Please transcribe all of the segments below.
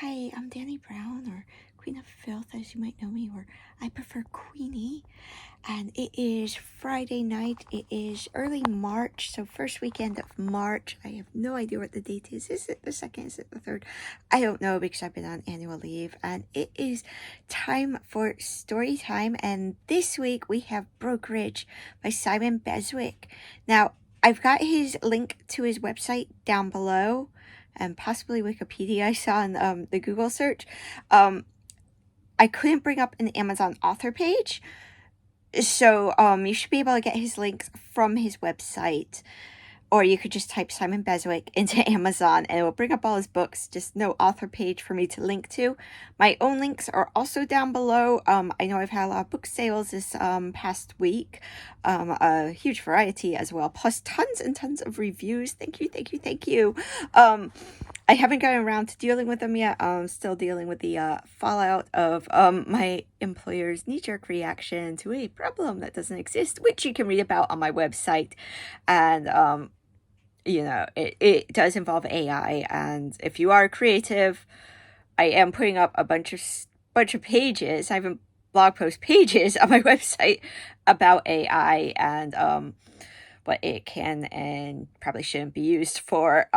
Hi, I'm Dani Brown, or Queen of Filth, as you might know me, or I prefer Queenie. And it is Friday night. It is early March, so first weekend of March. I have no idea what the date is. Is it the 2nd? Is it the 3rd? I don't know because I've been on annual leave. And it is time for story time. And this week we have Brokerage by Simon Bestwick. Now, I've got his link to his website down below, and possibly Wikipedia I saw in the Google search. I couldn't bring up an Amazon author page, so you should be able to get his links from his website. Or you could just type Simon Bestwick into Amazon and it will bring up all his books, just no author page for me to link to. My own links are also down below. I know I've had a lot of book sales this past week, a huge variety as well, plus tons and tons of reviews. Thank you. I haven't gotten around to dealing with them yet. I'm still dealing with the fallout of my employer's knee-jerk reaction to a problem that doesn't exist, which you can read about on my website. And it does involve AI, and if you are creative, I am putting up a bunch of pages. I have blog post pages on my website about AI and what it can and probably shouldn't be used for.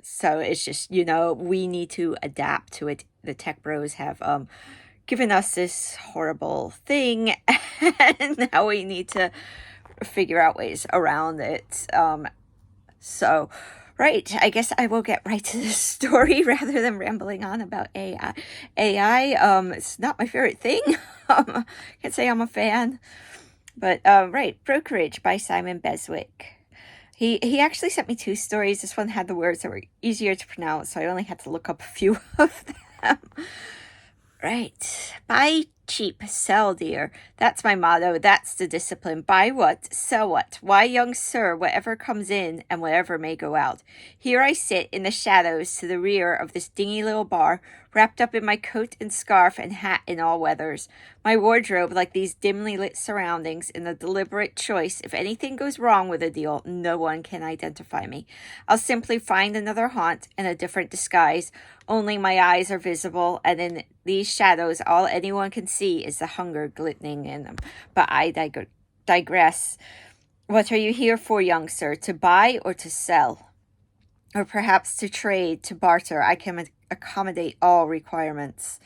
So it's just, we need to adapt to it. The tech bros have given us this horrible thing, and now we need to figure out ways around it. So, right, I guess I will get right to the story rather than rambling on about AI. It's not my favorite thing. Can't say I'm a fan. But, right, Brokerage by Simon Bestwick. He actually sent me 2 stories. This one had the words that were easier to pronounce, so I only had to look up a few of them. Right. Buy cheap, sell dear. That's my motto. That's the discipline. Buy what, sell what. Why, young sir, whatever comes in and whatever may go out. Here I sit in the shadows to the rear of this dingy little bar, wrapped up in my coat and scarf and hat in all weathers. My wardrobe like these dimly lit surroundings in the deliberate choice. If anything goes wrong with a deal, no one can identify me. I'll simply find another haunt in a different disguise. Only my eyes are visible, and in these shadows all anyone can see is the hunger glistening in them. But I digress. What are you here for, young sir? To buy or to sell? Or perhaps to trade, to barter? I can accommodate all requirements.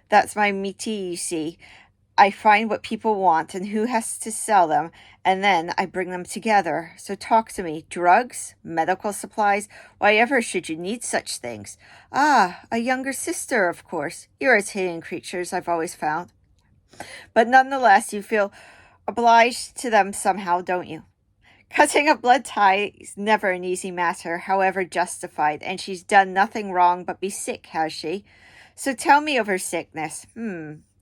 That's my métier, you see. I find what people want and who has to sell them, and then I bring them together. So talk to me. Drugs? Medical supplies? Why ever should you need such things? Ah, a younger sister, of course. Irritating creatures, I've always found. But nonetheless, you feel obliged to them somehow, don't you? Cutting a blood tie is never an easy matter, however justified, and she's done nothing wrong but be sick, has she? So tell me of her sickness.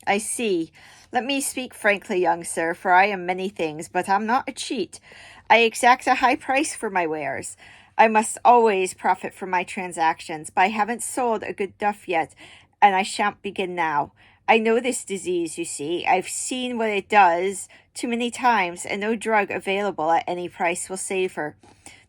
I see. Let me speak frankly, young sir, for I am many things, but I'm not a cheat. I exact a high price for my wares. I must always profit from my transactions, but I haven't sold a good duff yet, and I shan't begin now. I know this disease, you see. I've seen what it does too many times, and no drug available at any price will save her.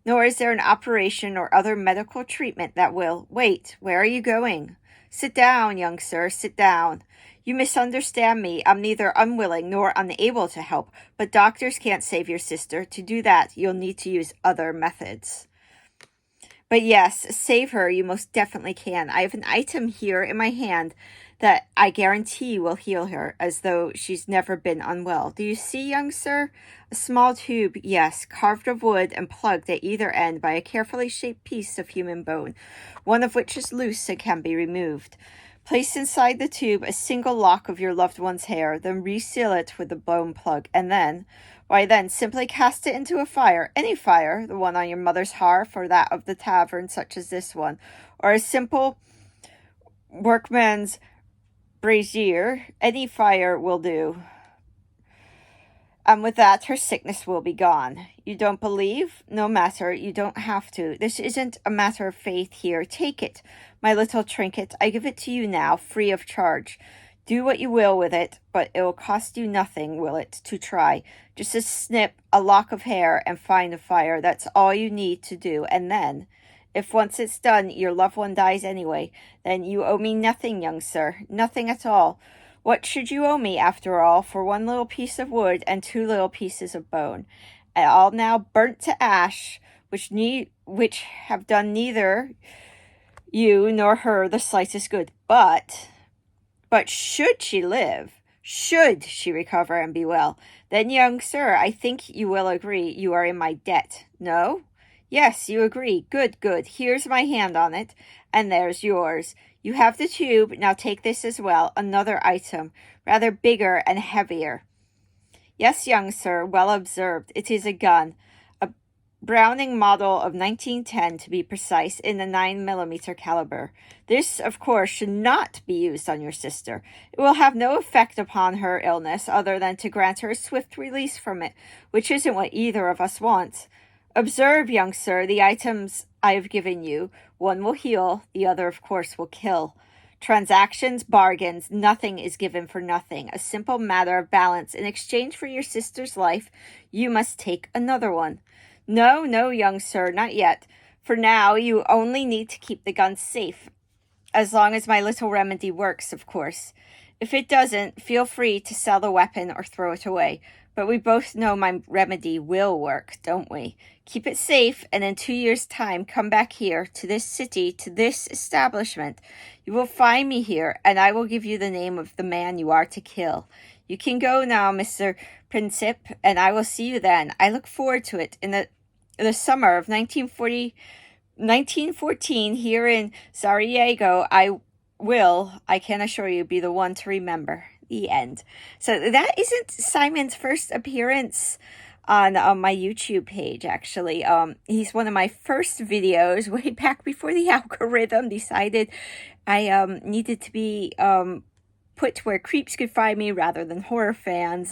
Nor is there an operation or other medical treatment that will. Wait, where are you going? Sit down, young sir, sit down. You misunderstand me. I'm neither unwilling nor unable to help, but doctors can't save your sister. To do that, you'll need to use other methods. But yes, save her you most definitely can. I have an item here in my hand that I guarantee will heal her, as though she's never been unwell. Do you see, young sir? A small tube, yes, carved of wood and plugged at either end by a carefully shaped piece of human bone, one of which is loose and can be removed. Place inside the tube a single lock of your loved one's hair, then reseal it with the bone plug, and then simply cast it into a fire, any fire, the one on your mother's hearth or that of the tavern, such as this one, or a simple workman's brazier, any fire will do. And with that, her sickness will be gone. You don't believe? No matter, you don't have to. This isn't a matter of faith here. Take it, my little trinket. I give it to you now, free of charge. Do what you will with it, but it will cost you nothing, will it, to try? Just a snip, a lock of hair, and find a fire. That's all you need to do. And then, If once it's done, your loved one dies anyway, then you owe me nothing, young sir. Nothing at all. What should you owe me, after all, for one little piece of wood and 2 little pieces of bone, and all now burnt to ash, which have done neither you nor her the slightest good. But should she live, should she recover and be well, then, young sir, I think you will agree you are in my debt. No? Yes, you agree. Good, good. Here's my hand on it, and there's yours. You have the tube. Now take this as well, another item, rather bigger and heavier. Yes, young sir, well observed. It is a gun. A Browning model of 1910, to be precise, in the 9mm caliber. This, of course, should not be used on your sister. It will have no effect upon her illness other than to grant her a swift release from it, which isn't what either of us wants. Observe, young sir, the items I have given you. One will heal, the other, of course, will kill. Transactions, bargains, nothing is given for nothing. A simple matter of balance. In exchange for your sister's life, you must take another one. No, no, young sir, not yet. For now, you only need to keep the gun safe. As long as my little remedy works, of course. If it doesn't, feel free to sell the weapon or throw it away. But we both know my remedy will work, don't we? Keep it safe, and in 2 years' time, come back here, to this city, to this establishment. You will find me here, and I will give you the name of the man you are to kill. You can go now, Mr. Princip, and I will see you then. I look forward to it. In the summer of 1914, here in Sarajevo, I can assure you, be the one to remember. The end. So that isn't Simon's first appearance on my YouTube page, actually. He's one of my first videos way back before the algorithm decided I needed to be put to where creeps could find me rather than horror fans.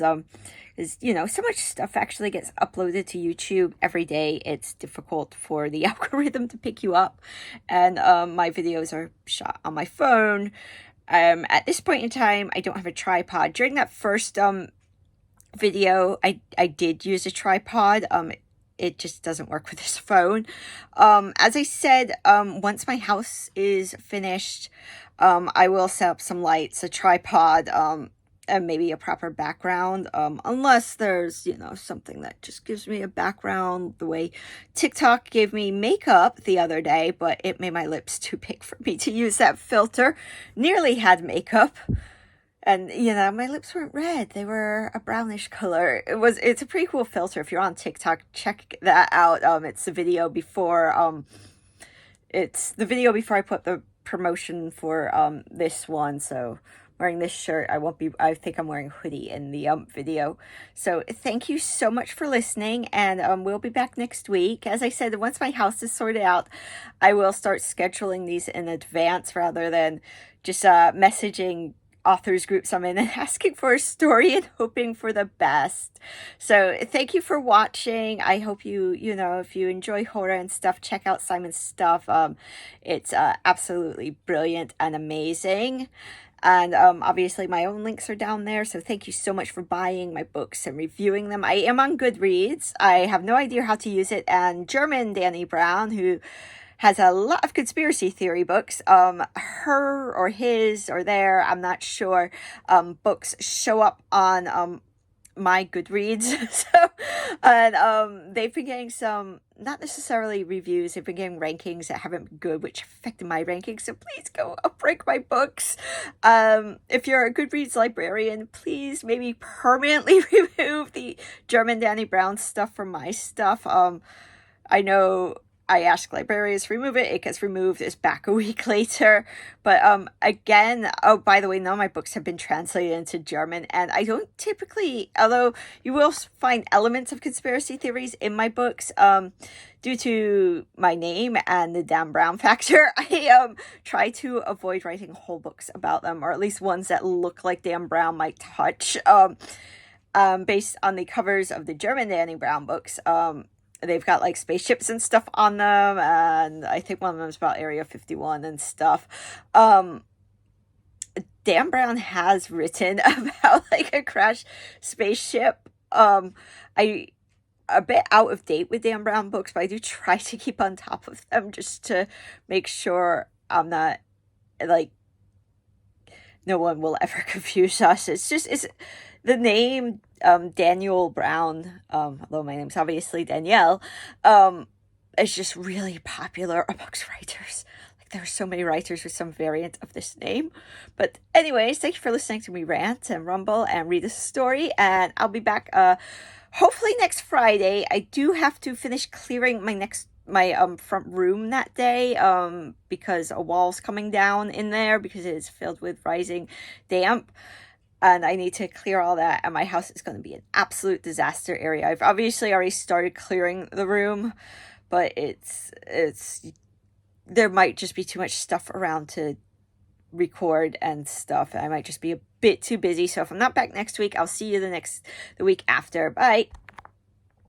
Because, so much stuff actually gets uploaded to YouTube every day. It's difficult for the algorithm to pick you up. And my videos are shot on my phone. At this point in time, I don't have a tripod. During that first video, I did use a tripod. It just doesn't work with this phone. As I said, once my house is finished, I will set up some lights, a tripod, and maybe a proper background, unless there's, something that just gives me a background, the way TikTok gave me makeup the other day, but it made my lips too big for me to use that filter. Nearly had makeup, and, my lips weren't red. They were a brownish color. It's a pretty cool filter. If you're on TikTok, check that out. It's the video before, I put the promotion for, this one, so wearing this shirt. I think I'm wearing a hoodie in the video. So thank you so much for listening, and we'll be back next week. As I said, once my house is sorted out, I will start scheduling these in advance rather than just messaging authors groups I'm in and asking for a story and hoping for the best. So thank you for watching. I hope if you enjoy horror and stuff, check out Simon's stuff. It's absolutely brilliant and amazing. And obviously my own links are down there, so thank you so much for buying my books and reviewing them. I am on Goodreads. I have no idea how to use it, and German Dani Brown, who has a lot of conspiracy theory books, her or his or their, I'm not sure, books show up on my Goodreads. So, and they've been getting some, not necessarily reviews, they've been getting rankings that haven't been good, which affected my rankings. So please go rank my books. If you're a Goodreads librarian, please maybe permanently remove the German Dani Brown stuff from my stuff. I know I ask librarians to remove it. It gets removed. It's back a week later. But again, oh, by the way, none of my books have been translated into German. And I don't typically, although you will find elements of conspiracy theories in my books, due to my name and the Dan Brown factor, I try to avoid writing whole books about them, or at least ones that look like Dan Brown might touch. Based on the covers of the German Dani Brown books, they've got like spaceships and stuff on them, and I think one of them is about Area 51 and stuff. Dan Brown has written about like a crashed spaceship. I a bit out of date with Dan Brown books, but I do try to keep on top of them just to make sure I'm not, like, no one will ever confuse us. It's the name, Daniel Brown, although my name's obviously Danielle, is just really popular amongst writers. Like, there are so many writers with some variant of this name. But anyways, thank you for listening to me rant and rumble and read this story, and I'll be back, hopefully next Friday. I do have to finish clearing my front room that day, because a wall's coming down in there because it is filled with rising damp, and I need to clear all that, and my house is going to be an absolute disaster area. I've obviously already started clearing the room, but it's there might just be too much stuff around to record and stuff. I might just be a bit too busy. So if I'm not back next week, I'll see you the week after. Bye.